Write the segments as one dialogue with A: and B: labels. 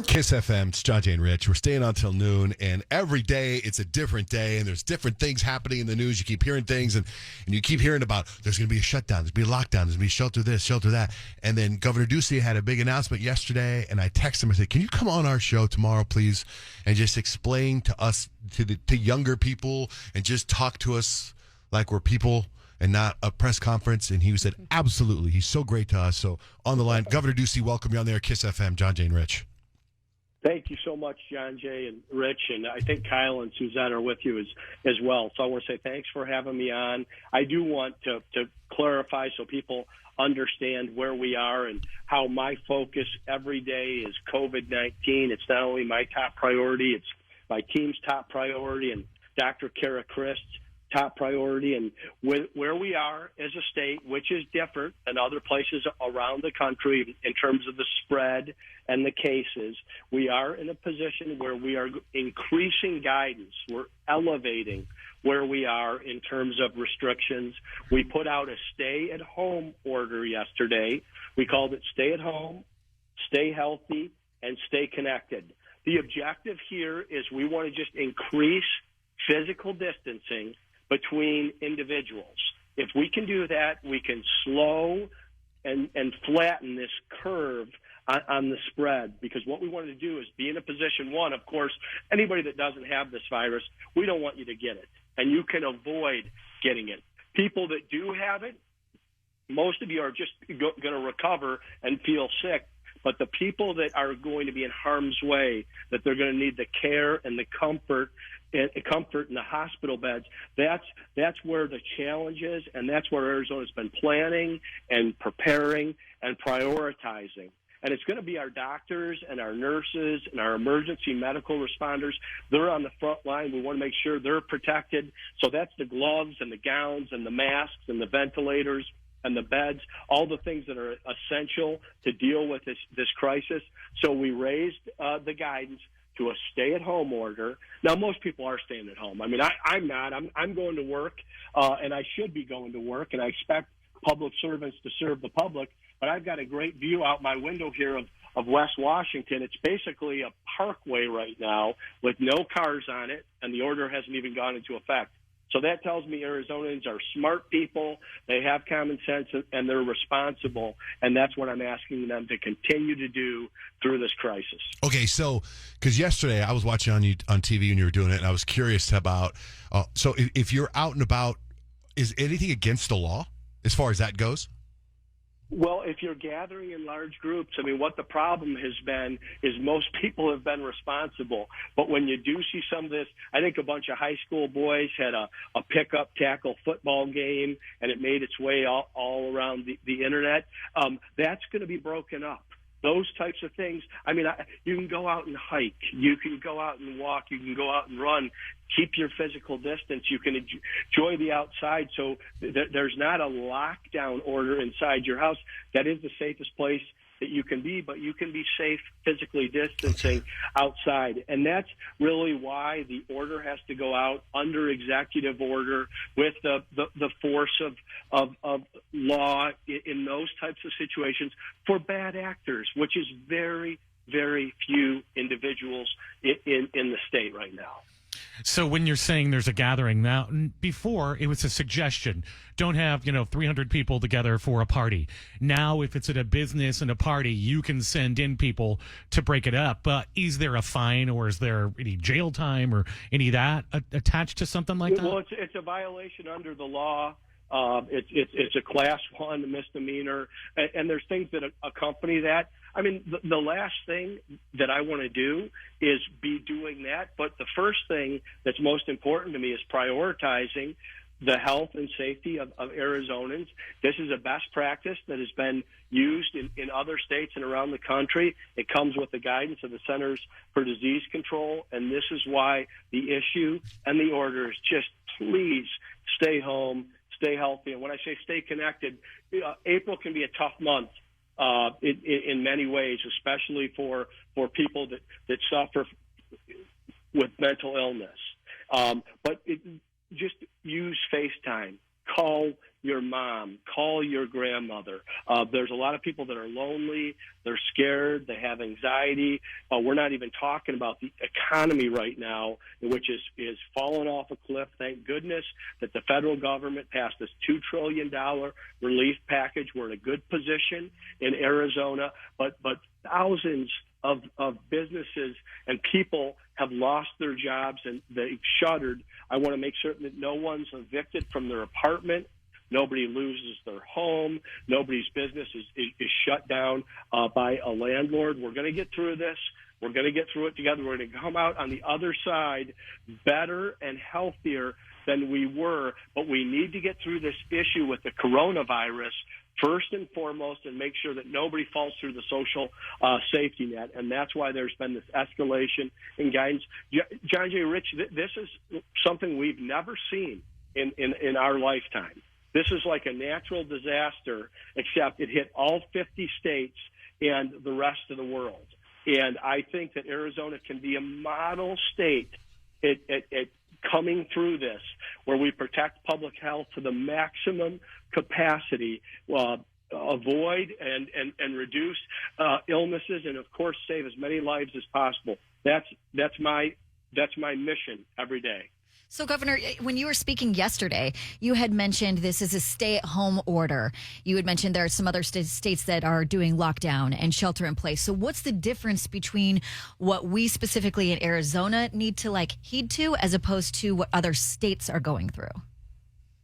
A: Kiss FM, it's Johnjay and Rich. We're staying on till noon, and every day it's a different day, and there's different things happening in the news. You keep hearing things, and you keep hearing about there's going to be a shutdown, there's going to be a lockdown, there's going to be shelter this, shelter that. And then Governor Ducey had a big announcement yesterday, and I texted him and said, can you come on our show tomorrow, please, and just explain to us, to younger people, and just talk to us like we're people and not a press conference? And he said, absolutely. He's so great to us. So on the line, Governor Ducey, welcome you on there, Kiss FM, Johnjay and Rich.
B: Thank you so much, Johnjay and Rich, and I think Kyle and Suzanne are with you as well. So I want to say thanks for having me on. I do want to clarify so people understand where we are and how my focus every day is COVID-19. It's not only my top priority, it's my team's top priority and Dr. Kara Christ's top priority. And where we are as a state, which is different than other places around the country in terms of the spread and the cases, we are in a position where we are increasing guidance. We're elevating where we are in terms of restrictions. We put out a stay-at-home order yesterday. We called it Stay at Home, Stay Healthy, and Stay Connected. The objective here is we want to just increase physical distancing between individuals. If we can do that, we can slow and flatten this curve on the spread, because what we want to do is be in a position, one, of course, anybody that doesn't have this virus, we don't want you to get it, and you can avoid getting it. People that do have it, most of you are just going to recover and feel sick, but the people that are going to be in harm's way, that they're going to need the care and the comfort in the hospital beds, that's where the challenge is, and that's where Arizona's been planning and preparing and prioritizing. And it's going to be our doctors and our nurses and our emergency medical responders. They're on the front line. We want to make sure they're protected. So that's the gloves and the gowns and the masks and the ventilators and the beds, all the things that are essential to deal with this crisis. So we raised the guidance to a stay-at-home order. Now, most people are staying at home. I mean, I'm not. I'm going to work, and I should be going to work, and I expect public servants to serve the public. But I've got a great view out my window here of West Washington. It's basically a parkway right now with no cars on it, and the order hasn't even gone into effect. So that tells me Arizonans are smart people, they have common sense, and they're responsible, and that's what I'm asking them to continue to do through this crisis.
A: Okay, so, because yesterday I was watching on TV when you were doing it, and I was curious about, so if you're out and about, is anything against the law as far as that goes?
B: Well, if you're gathering in large groups, I mean, what the problem has been is most people have been responsible. But when you do see some of this, I think a bunch of high school boys had a pickup tackle football game, and it made its way all around the internet. That's going to be broken up. Those types of things. I mean, you can go out and hike. You can go out and walk. You can go out and run. Keep your physical distance. You can enjoy the outside. So there's not a lockdown order inside your house. That is the safest place that you can be, but you can be safe physically distancing outside. And that's really why the order has to go out under executive order with the force of law in those types of situations for bad actors, which is very, very few individuals in the state right now.
C: So when you're saying there's a gathering now, before it was a suggestion, don't have, 300 people together for a party. Now, if it's at a business and a party, you can send in people to break it up. But is there a fine, or is there any jail time or any of that attached to something like that?
B: Well, it's a violation under the law. It's a class 1 misdemeanor, and there's things that accompany that. I mean, the last thing that I want to do is be doing that, but the first thing that's most important to me is prioritizing the health and safety of Arizonans. This is a best practice that has been used in other states and around the country. It comes with the guidance of the Centers for Disease Control, and this is why the issue and the order is just please stay home, stay healthy. And when I say stay connected, April can be a tough month in many ways, especially for people that suffer with mental illness. But just use FaceTime. call your mom, call your grandmother. There's a lot of people that are lonely, they're scared, they have anxiety. We're not even talking about the economy right now, which is falling off a cliff. Thank goodness that the federal government passed this $2 trillion relief package. We're in a good position in Arizona, but thousands of businesses and people have lost their jobs and they've shuttered. I want to make certain that no one's evicted from their apartment. Nobody loses their home. Nobody's business is shut down by a landlord. We're going to get through this. We're going to get through it together. We're going to come out on the other side better and healthier than we were. But we need to get through this issue with the coronavirus first and foremost and make sure that nobody falls through the social safety net. And that's why there's been this escalation in guidance. Johnjay, Rich, this is something we've never seen in our lifetime. This is like a natural disaster, except it hit all 50 states and the rest of the world. And I think that Arizona can be a model state at coming through this, where we protect public health to the maximum capacity, avoid and reduce illnesses, and of course save as many lives as possible. That's my mission every day.
D: So, Governor, when you were speaking yesterday, you had mentioned this is a stay-at-home order. You had mentioned there are some other states that are doing lockdown and shelter in place. So what's the difference between what we specifically in Arizona need to heed to as opposed to what other states are going through?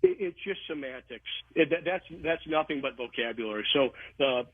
B: It's just semantics. That's nothing but vocabulary. So the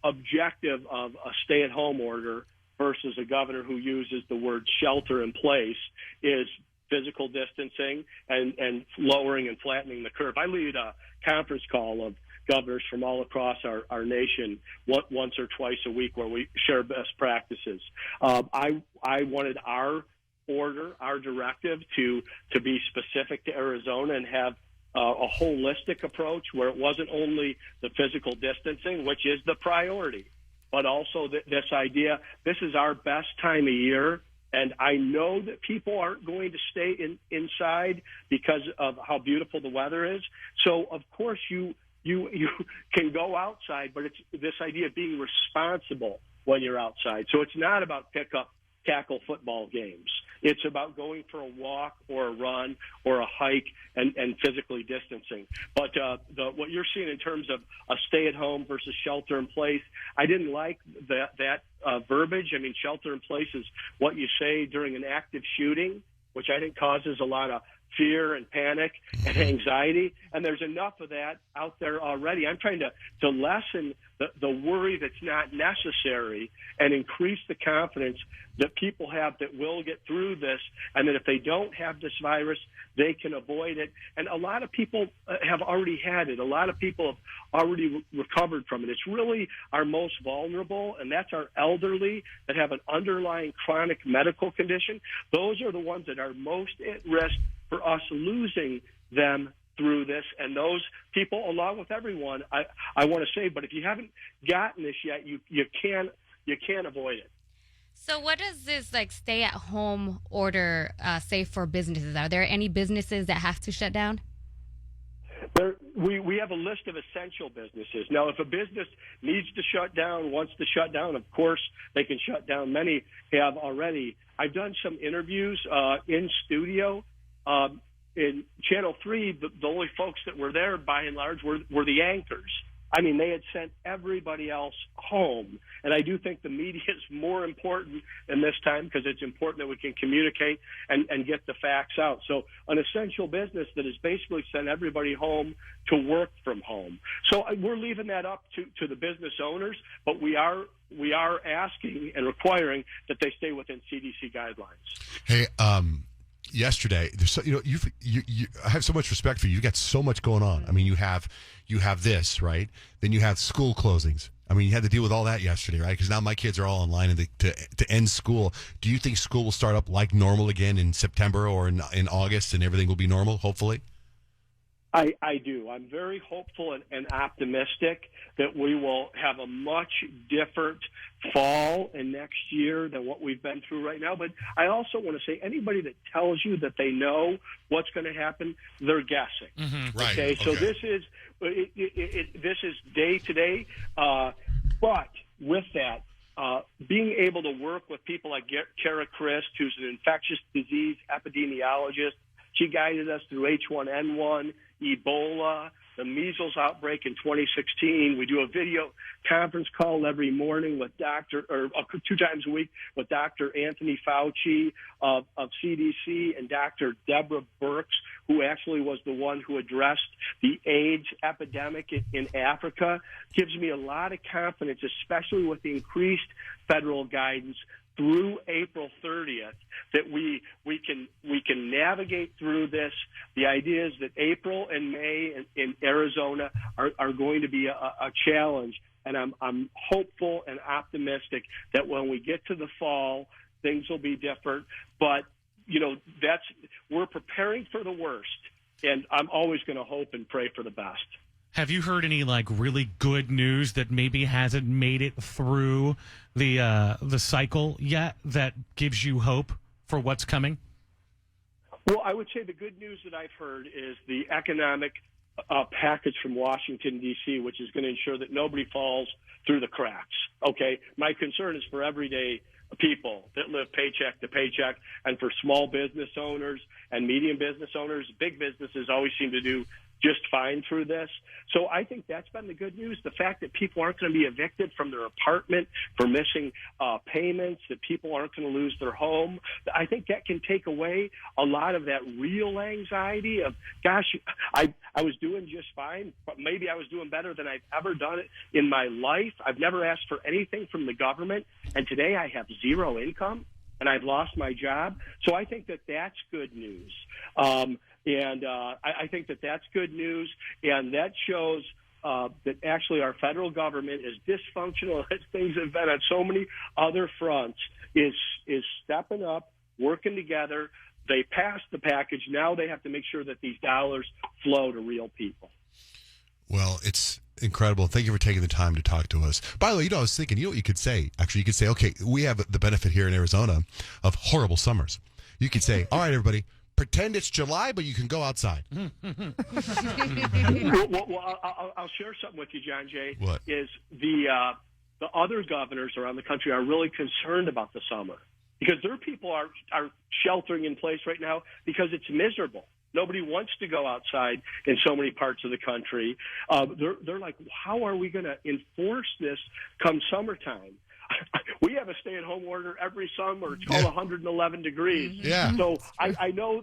B: objective of a stay-at-home order versus a governor who uses the word shelter in place is physical distancing and lowering and flattening the curve. I lead a conference call of governors from all across our nation once or twice a week where we share best practices. I wanted our order, our directive to be specific to Arizona and have a holistic approach where it wasn't only the physical distancing, which is the priority, but also this idea, this is our best time of year. And I know that people aren't going to stay inside because of how beautiful the weather is. So, of course, you can go outside, but it's this idea of being responsible when you're outside. So it's not about pickup, tackle football games. It's about going for a walk or a run or a hike and physically distancing. But what you're seeing in terms of a stay-at-home versus shelter-in-place, I didn't like that verbiage. I mean, shelter-in-place is what you say during an active shooting, which I think causes a lot of fear and panic and anxiety, and there's enough of that out there already. I'm trying to lessen the worry that's not necessary and increase the confidence that people have that will get through this, and that if they don't have this virus, they can avoid it. And a lot of people have already had it. A lot of people have already recovered from it. It's really our most vulnerable, and that's our elderly that have an underlying chronic medical condition. Those are the ones that are most at risk for us losing them through this, and those people, along with everyone, I want to say, but if you haven't gotten this yet, you can't avoid it.
E: So what does this stay-at-home order say for businesses? Are there any businesses that have to shut down?
B: We have a list of essential businesses. Now, if a business needs to shut down, wants to shut down, of course they can shut down. Many have already. I've done some interviews in studio. In Channel 3, the only folks that were there, by and large, were the anchors. I mean, they had sent everybody else home. And I do think the media is more important in this time because it's important that we can communicate and get the facts out. So an essential business that has basically sent everybody home to work from home. So we're leaving that up to the business owners, but we are asking and requiring that they stay within CDC guidelines.
A: Hey, yesterday, I have so much respect for you. You got so much going on. I mean, you have this, right? Then you have school closings. I mean, you had to deal with all that yesterday, right? Because now my kids are all online to end school. Do you think school will start up like normal again in September or in August, and everything will be normal? Hopefully.
B: I do. I'm very hopeful and optimistic that we will have a much different fall and next year than what we've been through right now. But I also want to say anybody that tells you that they know what's going to happen, they're guessing.
A: Mm-hmm. Right.
B: Okay. So this is day to day. But with that, being able to work with people like Kara Christ, who's an infectious disease epidemiologist, she guided us through H1N1, Ebola, the measles outbreak in 2016. We do a video conference call every morning with 2 times a week with Dr. Anthony Fauci of CDC and Dr. Deborah Birx, who actually was the one who addressed the AIDS epidemic in Africa. Gives me a lot of confidence, especially with the increased federal guidance through April 30th, that we can navigate through this. The idea is that April and May in Arizona are going to be a challenge, and I'm hopeful and optimistic that when we get to the fall, things will be different. But we're preparing for the worst, and I'm always going to hope and pray for the best.
C: Have you heard any really good news that maybe hasn't made it through the cycle yet that gives you hope for what's coming?
B: Well, I would say the good news that I've heard is the economic package from Washington, D.C., which is going to ensure that nobody falls through the cracks. Okay, my concern is for everyday people that live paycheck to paycheck, and for small business owners and medium business owners. Big businesses always seem to do just fine through this. So I think that's been the good news. The fact that people aren't going to be evicted from their apartment for missing payments, that people aren't going to lose their home. I think that can take away a lot of that real anxiety of, gosh, I was doing just fine, but maybe I was doing better than I've ever done it in my life. I've never asked for anything from the government, and today I have zero income and I've lost my job. So I think that that's good news. I think that that's good news, and that shows that actually our federal government, as dysfunctional as things have been on so many other fronts, is stepping up, working together. They passed the package. Now they have to make sure that these dollars flow to real people.
A: Well, it's incredible. Thank you for taking the time to talk to us. By the way, I was thinking, what you could say? Actually, you could say, okay, we have the benefit here in Arizona of horrible summers. You could say, all right, everybody, pretend it's July, but you can go outside.
B: Well, I'll share something with you, Johnjay.
A: What?
B: Is the other governors around the country are really concerned about the summer because their people are sheltering in place right now because it's miserable. Nobody wants to go outside in so many parts of the country. They're like, how are we going to enforce this come summertime? We have a stay-at-home order every summer. It's called 111 degrees.
A: Yeah.
B: So I know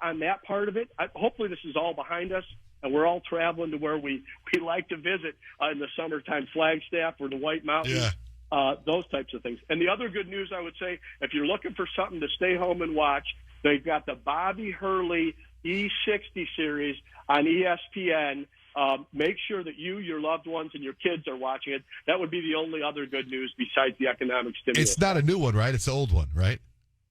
B: on that part of it, hopefully this is all behind us, and we're all traveling to where we like to visit in the summertime, Flagstaff or the White Mountains. Yeah. Those types of things. And the other good news, I would say, if you're looking for something to stay home and watch, they've got the Bobby Hurley E60 series on ESPN. Make sure that you, your loved ones, and your kids are watching it. That would be the only other good news besides the economic stimulus.
A: It's not a new one, right? It's the old one, right?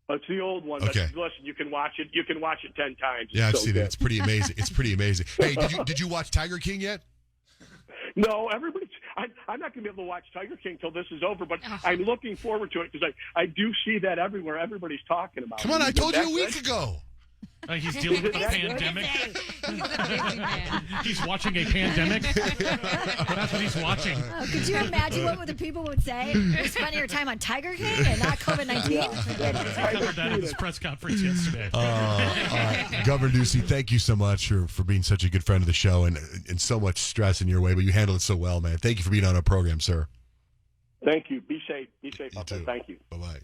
B: It's the old one.
A: Okay.
B: But listen, you can watch it. You can watch it 10 times.
A: Yeah, I've
B: so
A: seen
B: good.
A: it. It's pretty amazing. It's pretty amazing. Hey, did you watch Tiger King yet?
B: No, I'm not going to be able to watch Tiger King until this is over, but I'm looking forward to it because I do see that everywhere. Everybody's talking about it.
A: Come on, I told you a week ago.
C: He's dealing with a pandemic. He's watching a pandemic. That's what he's watching.
D: Oh, could you imagine what the people would say? You're spending your time on Tiger King and not COVID-19?
C: I heard that at his press conference yesterday.
A: Governor Ducey, thank you so much for being such a good friend of the show and so much stress in your way, but you handled it so well, man. Thank you for being on our program, sir.
B: Thank you. Be safe. Be safe out there.
A: Too.
B: Thank you.
A: Bye-bye.